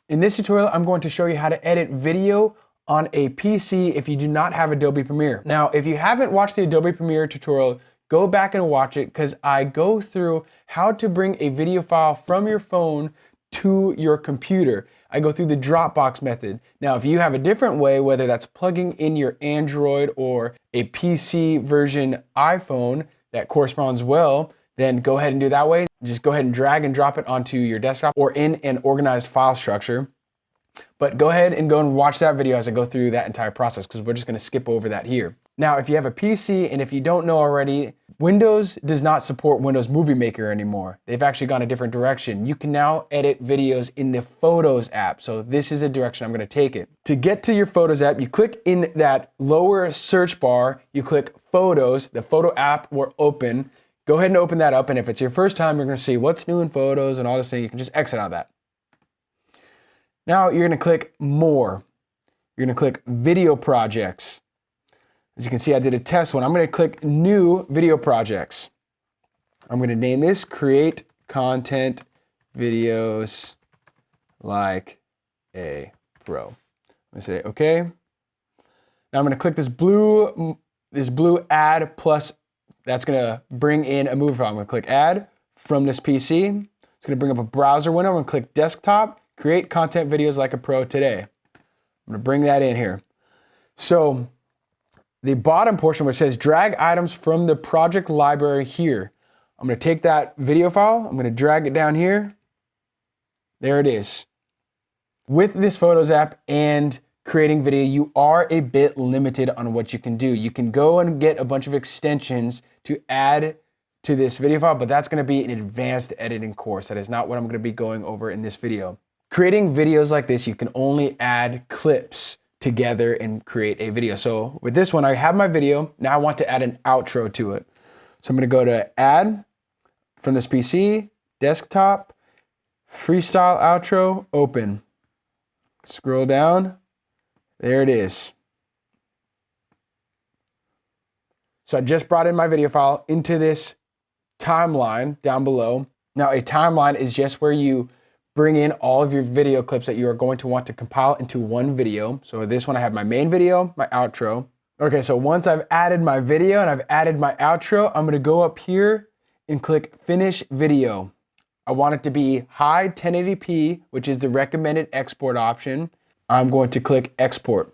In this tutorial, I'm going to show you how to edit video on a PC if you do not have Adobe Premiere. Now, if you haven't watched the Adobe Premiere tutorial, go back and watch it because I go through how to bring a video file from your phone to your computer. I go through the Dropbox method. Now, if you have a different way, whether that's plugging in your Android or a PC version iPhone that corresponds well, then go ahead and do it that way. Just go ahead and drag and drop it onto your desktop or in an organized file structure. But go ahead and watch that video as I go through that entire process because we're just gonna skip over that here. Now, if you have a PC and if you don't know already, Windows does not support Windows Movie Maker anymore. They've actually gone a different direction. You can now edit videos in the Photos app. So this is a direction I'm gonna take it. To get to your Photos app, you click in that lower search bar, you click Photos, the photo app will open. Go ahead and open that up, and if it's your first time, you're gonna see what's new in Photos and all this thing. You can just exit out of that. Now you're gonna click More. You're gonna click Video Projects. As you can see, I did a test one. I'm gonna click New Video Projects. I'm gonna name this Create Content Videos Like a Pro. I'm gonna say okay. Now I'm gonna click this blue add plus. That's gonna bring in a movie file. I'm gonna click Add from this PC. It's gonna bring up a browser window. I'm gonna click Desktop, Create Content Videos Like a Pro today. I'm gonna bring that in here. So the bottom portion where it says drag items from the project library here. I'm gonna take that video file, I'm gonna drag it down here. There it is. With this Photos app and creating video, you are a bit limited on what you can do. You can go and get a bunch of extensions to add to this video file, but that's gonna be an advanced editing course. That is not what I'm gonna be going over in this video. Creating videos like this, you can only add clips together and create a video. So with this one, I have my video. Now I want to add an outro to it. So I'm gonna go to Add from this PC, Desktop, FreeStyle Outro, Open. Scroll down. There it is. So I just brought in my video file into this timeline down below. Now a timeline is just where you bring in all of your video clips that you are going to want to compile into one video. So this one I have my main video, my outro. Okay, so once I've added my video and I've added my outro, I'm gonna go up here and click Finish Video. I want it to be high 1080p, which is the recommended export option. I'm going to click Export.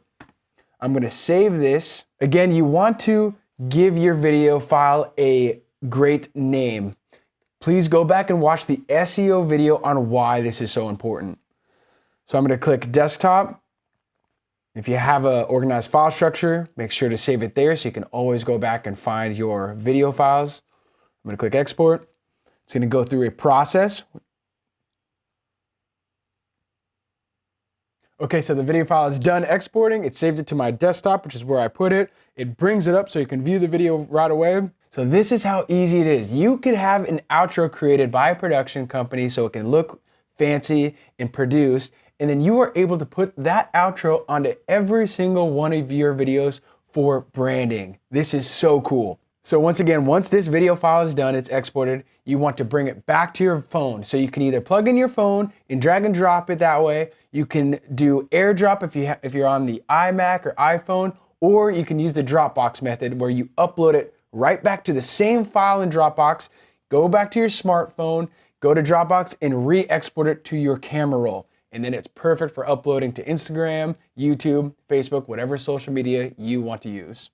I'm gonna save this. Again, you want to give your video file a great name. Please go back and watch the SEO video on why this is so important. So I'm gonna click Desktop. If you have an organized file structure, make sure to save it there so you can always go back and find your video files. I'm gonna click Export. It's gonna go through a process. Okay, so the video file is done exporting. It saved it to my desktop, which is where I put it. It brings it up so you can view the video right away. So this is how easy it is. You could have an outro created by a production company so it can look fancy and produced, and then you are able to put that outro onto every single one of your videos for branding. This is so cool. So once again, once this video file is done, it's exported, you want to bring it back to your phone. So you can either plug in your phone and drag and drop it that way. You can do AirDrop if you're on the iMac or iPhone, or you can use the Dropbox method where you upload it right back to the same file in Dropbox, go back to your smartphone, go to Dropbox and re-export it to your camera roll. And then it's perfect for uploading to Instagram, YouTube, Facebook, whatever social media you want to use.